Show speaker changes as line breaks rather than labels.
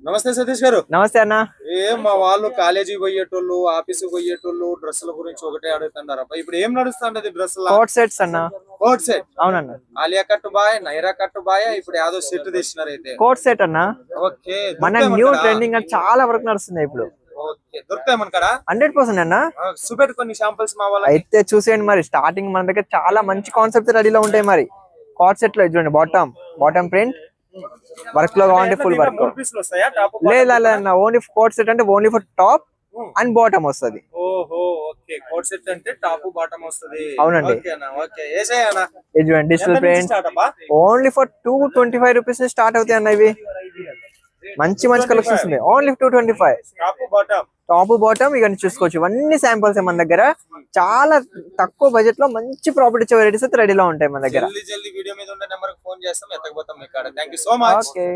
నమస్తే సతీష్ గారు.
నమస్తే అన్న.
మా వాళ్ళు కాలేజీ పోయేటోళ్ళు, ఆఫీస్ పోయేటోళ్ళు డ్రెస్సుల గురించి ఒకటే అడుగుతున్నారు. అబ్బా ఇప్పుడు ఏం నడుస్తుంది డ్రెస్?
కోట్ సెట్స్ అన్న.
Coat set?
అవునన్న.
ఆలియా కట్ బాయ్, నైరా కట్ బాయ్, ఇప్పుడు యాదో సెట్ తెచ్చినారు అయితే.
కోట్ సెట్ అన్న.
ఓకే,
మన న్యూ ట్రెండింగ్ అని చాలా వరకు నడుస్తుంది ఇప్పుడు.
ఓకే, దొరుకుతాయి మన కాడ
100% అన్న.
చూపెట్టు కొన్ని శాంపిల్స్ మా వాళ్ళకి.
అయితే చూసేయండి మరి. స్టార్టింగ్ మన దగ్గర చాలా మంచి కాన్సెప్ట్ రెడీలో ఉంటాయి మరి. కోట్ సెట్ లో చూడండి, బాటమ్ ప్రింట్ వర్క్ లో కావాలంటే ఫుల్ వర్క్. లేదు, ఓన్లీ కోట్ సెట్ అంటే only for top and bottom వస్తుంది.
ఓహో, ఓకే. కోట్ సెట్ అంటే టాప్ బాటమ్ వస్తుంది.
అవునండి.
ఓకే, ఏసేయనా?
ఇది చూడండి, digital print only for 225 rupees start అవుతాయి అన్న. ఇవి మంచి కలెక్షన్స్ ఉన్నాయి. Only 225 top bottom. ఇక చూసుకోవచ్చు, ఇవన్నీ శాంపిల్స్ మన దగ్గర. చాలా తక్కువ బడ్జెట్ లో మంచి ప్రాఫిట్ ఇచ్చే వెరైటీస్ అయితే రెడీలో ఉంటాయి మన దగ్గర.
జల్దీ వీడియో మీద ఉండే నెంబర్ కి ఫోన్ చేస్తాం, ఎత్తకపోతాం మీ కాడ. Thank you so much.
ఓకే.